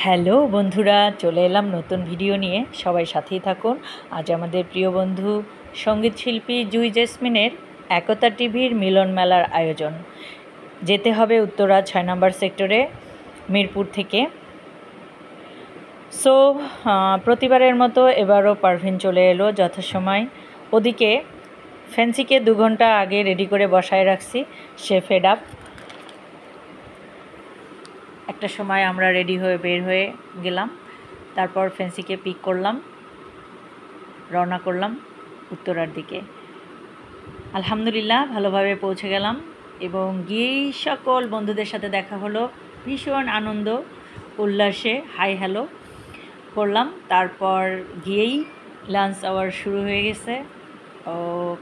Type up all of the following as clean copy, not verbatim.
Hello বন্ধুরা, চলে এলাম নতুন ভিডিও নিয়ে। সবাই সাথেই থাকুন। আজ আমাদের প্রিয় বন্ধু সঙ্গীত শিল্পী জুই জেসমিনের একতা টিভির মিলন মেলার আয়োজন। যেতে হবে উত্তরা 6 নম্বর সেক্টরে, মিরপুর থেকে। সো প্রতিবারের মতো এবারও পারভিন চলে এলো যথাসময়। ওদিকে ফ্যান্সিকে 2 ঘন্টা আগে রেডি করে বসায় রাখছি। সে ফেড আপ। একটা সময় আমরা রেডি হয়ে বের হয়ে গেলাম। তারপর ফ্যান্সিকে পিক করলাম, রওনা করলাম উত্তরার দিকে। আলহামদুলিল্লাহ ভালোভাবে পৌঁছে গেলাম এবং গিয়েই সকল বন্ধুদের সাথে দেখা হলো। ভীষণ আনন্দ উল্লাসে হাই হ্যালো করলাম। তারপর গিয়েই লাঞ্চ আওয়ার শুরু হয়ে গেছে,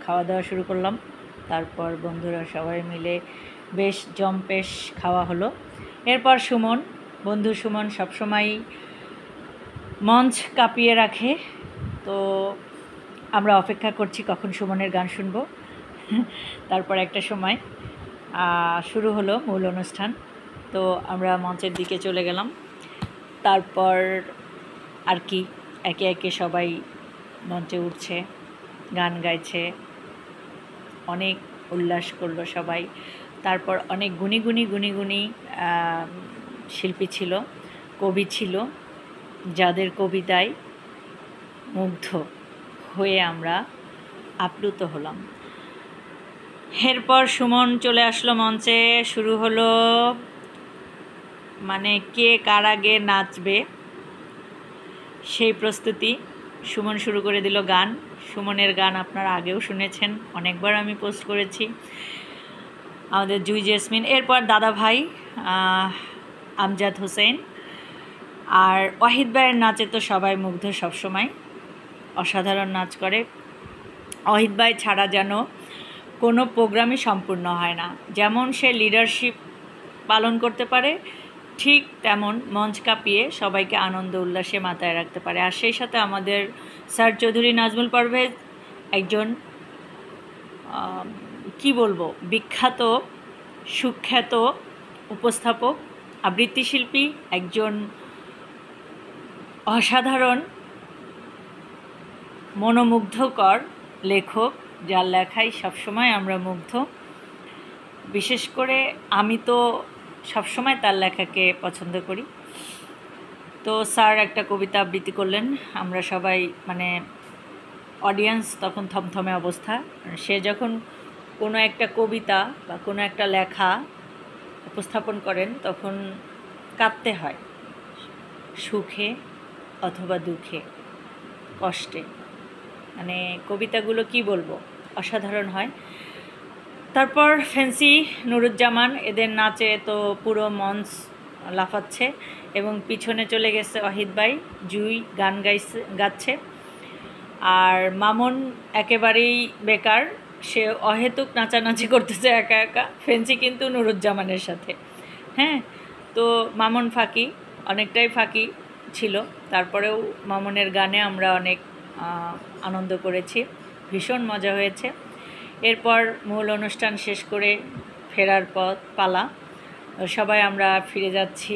খাওয়া দাওয়া শুরু করলাম। তারপর বন্ধুরা সবাই মিলে বেশ জম্পেশ খাওয়া হলো। এরপর সুমন, বন্ধু সুমন সবসময় মঞ্চ কাঁপিয়ে রাখে। তো আমরা অপেক্ষা করছি কখন সুমনের গান শুনবো। তারপর একটা সময় শুরু হলো মূল অনুষ্ঠান। তো আমরা মঞ্চের দিকে চলে গেলাম। তারপর আর কি একে একে সবাই মঞ্চে উঠছে, গান গাইছে, অনেক উল্লাস করলো সবাই। তারপর অনেক গুণী গুণী শিল্পী ছিল, কবি ছিল, যাদের কবিতায় মুগ্ধ হয়ে আমরা আপ্লুত হলাম। এরপর সুমন চলে আসলো মঞ্চে। শুরু হলো মানে কে কার আগে নাচবে সেই প্রস্তুতি। সুমন শুরু করে দিল গান। সুমনের গান আপনারা আগেও শুনেছেন, অনেকবার আমি পোস্ট করেছি, আমাদের জুই জেসমিন। এরপর দাদা ভাই আমজাদ হোসেন আর ওয়াহিদ ভাইয়ের নাচে তো সবাই মুগ্ধ, সবসময় অসাধারণ নাচ করে। ওয়াহিদ ভাই ছাড়া যেন কোনো প্রোগ্রামই সম্পূর্ণ হয় না। যেমন সে লিডারশিপ পালন করতে পারে, ঠিক তেমন মঞ্চ কাঁপিয়ে সবাইকে আনন্দ উল্লাসে মাথায় রাখতে পারে। আর সেই সাথে আমাদের স্যার চৌধুরী নাজমুল পারভেজ একজন কি বলবো, বিখ্যাত সুখ্যাত উপস্থাপক, আবৃত্তি শিল্পী, একজন অসাধারণ মনোমুগ্ধকর লেখক, যার লেখায় সবসময় আমরা মুগ্ধ। বিশেষ করে আমি তো সবসময় তার লেখাকে পছন্দ করি। তো স্যার একটা কবিতা আবৃত্তি করলেন। আমরা সবাই মানে অডিয়েন্স তখন থমথমে অবস্থা। সে যখন কোনো একটা কবিতা বা কোনো একটা লেখা উপস্থাপন করেন তখন কাঁদতে হয়, সুখে অথবা দুঃখে, কষ্টে। মানে কবিতাগুলো কি বলবো, অসাধারণ হয়। তারপর ফ্যান্সি, নুরুজ্জামান, এদের নাচে তো পুরো মঞ্চ লাফাচ্ছে এবং পিছনে চলে গেছে ওয়াহিদ ভাই, জুই গান গাচ্ছে। আর মামুন একেবারেই বেকার, সে অহেতুক নাচানাচি করতেছে একা একা। ফ্যান্সি কিন্তু নুরুজ্জামানের সাথে। হ্যাঁ, তো মামুন ফাঁকি, অনেকটাই ফাঁকি ছিল। তারপরেও মামুনের গানে আমরা অনেক আনন্দ করেছি, ভীষণ মজা হয়েছে। এরপর মূল অনুষ্ঠান শেষ করে ফেরার পথ পালা, সবাই আমরা ফিরে যাচ্ছি।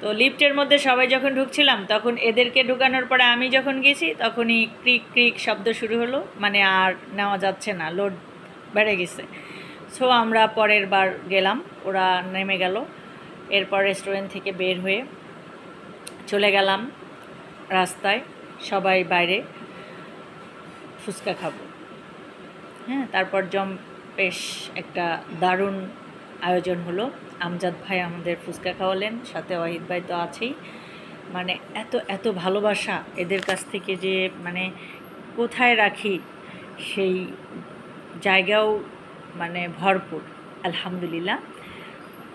তো লিফটের মধ্যে সবাই যখন ঢুকছিলাম তখন এদেরকে ঢুকানোর পরে আমি যখন গেছি তখনই ক্রিক ক্রিক শব্দ শুরু হলো, মানে আর নেওয়া যাচ্ছে না, লোড বেড়ে গেছে। সো আমরা পরের বার গেলাম, ওরা নেমে গেল। এরপর রেস্টুরেন্ট থেকে বের হয়ে চলে গেলাম রাস্তায়, সবাই বাইরে ফুচকা খাবো। হ্যাঁ, তারপর বেশ একটা দারুণ আয়োজন হলো। আমজাদ ভাই আমাদের ফুচকা খাওয়ালেন, সাথে ওয়াহিদ ভাই তো আছেই। মানে এত এত ভালোবাসা এদের কাছ থেকে যে মানে কোথায় রাখি সেই জায়গাও মানে ভরপুর, আলহামদুলিল্লাহ।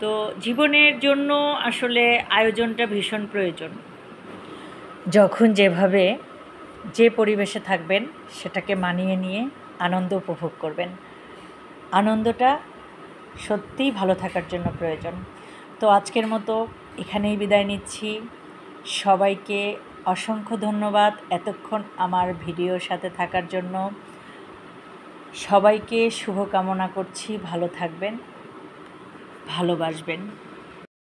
তো জীবনের জন্য আসলে আয়োজনটা ভীষণ প্রয়োজন। যখন যেভাবে যে পরিবেশে থাকবেন সেটাকে মানিয়ে নিয়ে আনন্দ উপভোগ করবেন। আনন্দটা সত্যিই ভালো থাকার জন্য প্রয়োজন। তো আজকের মতো এখানেই বিদায় নিচ্ছি। সবাইকে অসংখ্য ধন্যবাদ এতক্ষণ আমার ভিডিওর সাথে থাকার জন্য। সবাইকে শুভকামনা করছি, ভালো থাকবেন, ভালোবাসবেন।